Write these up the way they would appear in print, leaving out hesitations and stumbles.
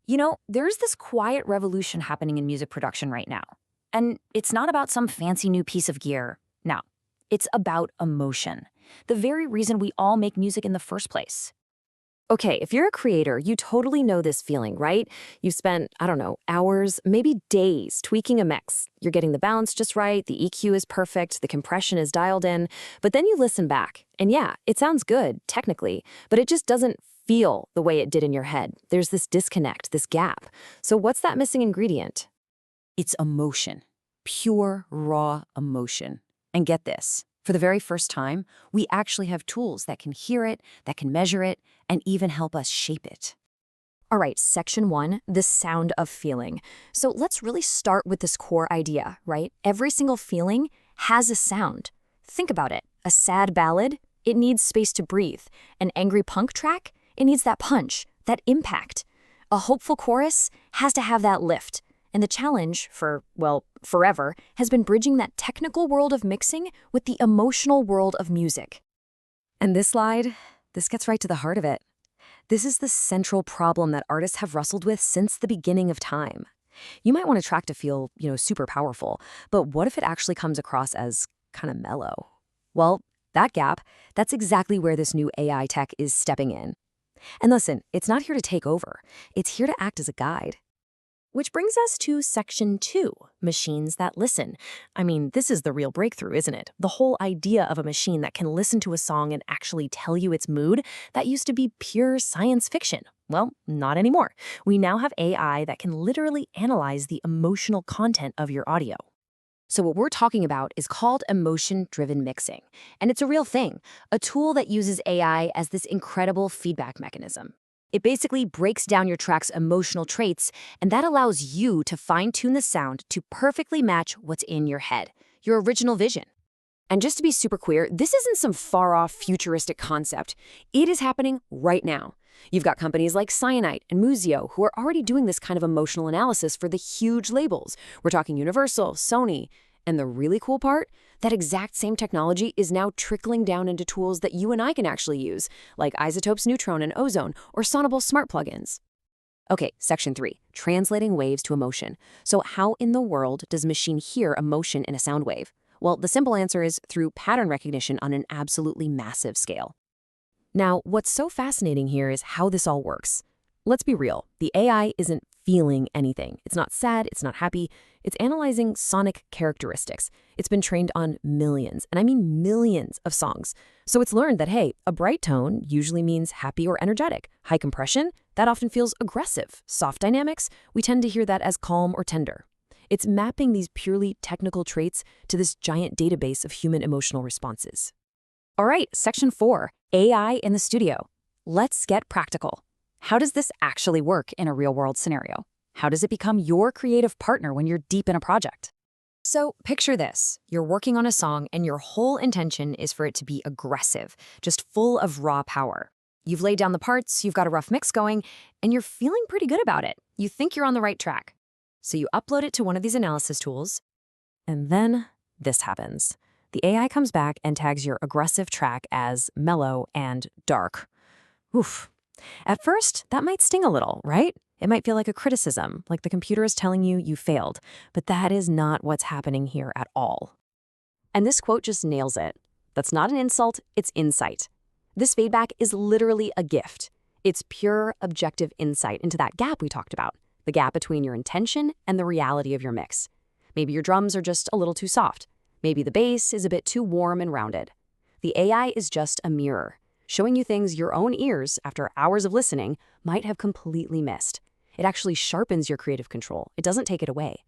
There's this quiet revolution happening in music production right now. And it's not about some fancy new piece of gear. No, it's about emotion. The very reason we all make music in the first place. Okay, if you're a creator, you totally know this feeling, right? You've spent, I don't know, hours, maybe days tweaking a mix. You're getting the balance just right, the EQ is perfect, the compression is dialed in, but then you listen back. And yeah, it sounds good, technically, but it just doesn't feel the way it did in your head. There's this disconnect, this gap. So what's that missing ingredient? It's emotion. Pure, raw emotion. And get this. For the very first time, we actually have tools that can hear it, that can measure it, and even help us shape it. All right, section 1, the sound of feeling. So let's really start with this core idea, right? Every single feeling has a sound. Think about it. A sad ballad, it needs space to breathe. An angry punk track, it needs that punch, that impact. A hopeful chorus has to have that lift. And the challenge for, well, forever, has been bridging that technical world of mixing with the emotional world of music. And this slide, this gets right to the heart of it. This is the central problem that artists have wrestled with since the beginning of time. You might want a track to feel, super powerful, but what if it actually comes across as kind of mellow? Well, that gap, that's exactly where this new AI tech is stepping in. And listen, it's not here to take over. It's here to act as a guide. Which brings us to section 2, machines that listen. I mean, this is the real breakthrough, isn't it? The whole idea of a machine that can listen to a song and actually tell you its mood, that used to be pure science fiction. Well, not anymore. We now have AI that can literally analyze the emotional content of your audio. So what we're talking about is called emotion-driven mixing. And it's a real thing, a tool that uses AI as this incredible feedback mechanism. It basically breaks down your track's emotional traits, and that allows you to fine-tune the sound to perfectly match what's in your head, your original vision. And just to be super clear, this isn't some far-off futuristic concept. It is happening right now. You've got companies like Cyanide and Musio who are already doing this kind of emotional analysis for the huge labels. We're talking Universal, Sony, and the really cool part? That exact same technology is now trickling down into tools that you and I can actually use, like Isotope's Neutron and Ozone, or Sonable's smart plugins. Okay, section 3, translating waves to emotion. So how in the world does a machine hear emotion in a sound wave? Well, the simple answer is through pattern recognition on an absolutely massive scale. Now, what's so fascinating here is how this all works. Let's be real, the AI isn't feeling anything. It's not sad, it's not happy, it's analyzing sonic characteristics. It's been trained on millions, and I mean millions of songs. So it's learned that, hey, a bright tone usually means happy or energetic. High compression, that often feels aggressive. Soft dynamics, we tend to hear that as calm or tender. It's mapping these purely technical traits to this giant database of human emotional responses. All right, section 4, AI in the studio. Let's get practical. How does this actually work in a real-world scenario? How does it become your creative partner when you're deep in a project? So picture this. You're working on a song and your whole intention is for it to be aggressive, just full of raw power. You've laid down the parts, you've got a rough mix going, and you're feeling pretty good about it. You think you're on the right track. So you upload it to one of these analysis tools, and then this happens. The AI comes back and tags your aggressive track as mellow and dark. Oof. At first, that might sting a little, right? It might feel like a criticism, like the computer is telling you you failed, but that is not what's happening here at all. And this quote just nails it. That's not an insult, it's insight. This feedback is literally a gift. It's pure, objective insight into that gap we talked about, the gap between your intention and the reality of your mix. Maybe your drums are just a little too soft. Maybe the bass is a bit too warm and rounded. The AI is just a mirror, showing you things your own ears, after hours of listening, might have completely missed. It actually sharpens your creative control. It doesn't take it away.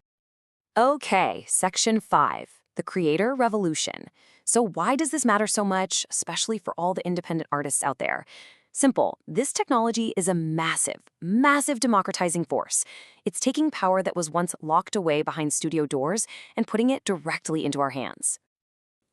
Okay, section 5, the creator revolution. So why does this matter so much, especially for all the independent artists out there? Simple, this technology is a massive, massive democratizing force. It's taking power that was once locked away behind studio doors and putting it directly into our hands.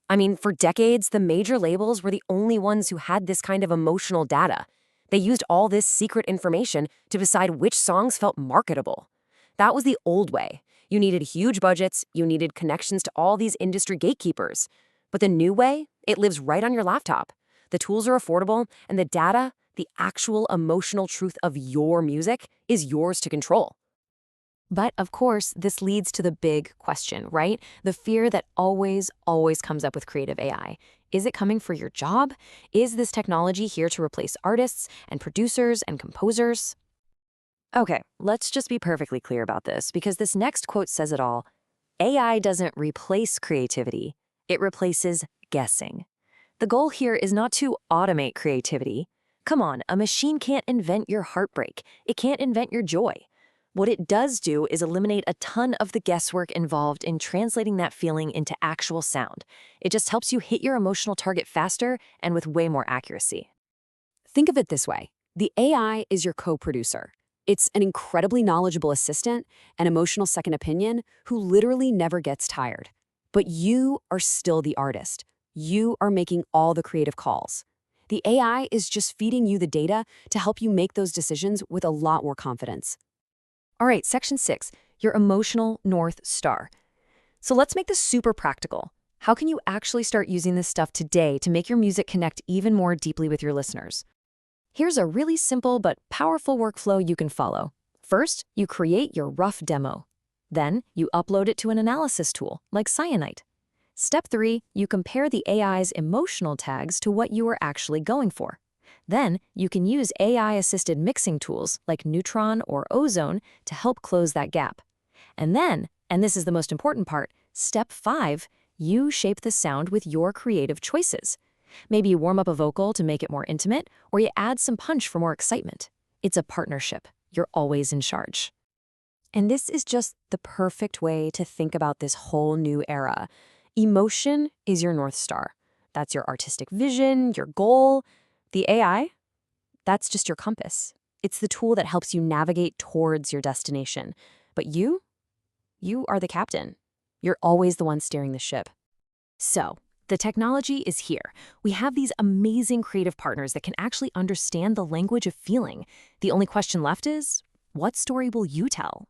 I mean, for decades, the major labels were the only ones who had this kind of emotional data. They used all this secret information to decide which songs felt marketable. That was the old way. You needed huge budgets, you needed connections to all these industry gatekeepers. But the new way, it lives right on your laptop. The tools are affordable, and the data, The actual emotional truth of your music is yours to control. But of course, this leads to the big question, right? The fear that always comes up with creative AI. Is it coming for your job? Is this technology here to replace artists and producers and composers? Okay, let's just be perfectly clear about this, because this next quote says it all. AI doesn't replace creativity, it replaces guessing. The goal here is not to automate creativity. Come on, a machine can't invent your heartbreak. It can't invent your joy. What it does do is eliminate a ton of the guesswork involved in translating that feeling into actual sound. It just helps you hit your emotional target faster and with way more accuracy. Think of it this way. The AI is your co-producer. It's an incredibly knowledgeable assistant, an emotional second opinion who literally never gets tired. But you are still the artist. You are making all the creative calls. The AI is just feeding you the data to help you make those decisions with a lot more confidence. All right, section 6, your emotional North Star. So let's make this super practical. How can you actually start using this stuff today to make your music connect even more deeply with your listeners? Here's a really simple but powerful workflow you can follow. First, you create your rough demo. Then, you upload it to an analysis tool, like Cyanite. Step 3, you compare the AI's emotional tags to what you are actually going for. Then, you can use AI-assisted mixing tools like Neutron or Ozone to help close that gap. And then, and this is the most important part, step 5, you shape the sound with your creative choices. Maybe you warm up a vocal to make it more intimate, or you add some punch for more excitement. It's a partnership. You're always in charge. And this is just the perfect way to think about this whole new era. Emotion is your North Star. That's your artistic vision, your goal. The AI, that's just your compass. It's the tool that helps you navigate towards your destination. But you are the captain. You're always the one steering the ship. So, the technology is here. We have these amazing creative partners that can actually understand the language of feeling. The only question left is, what story will you tell?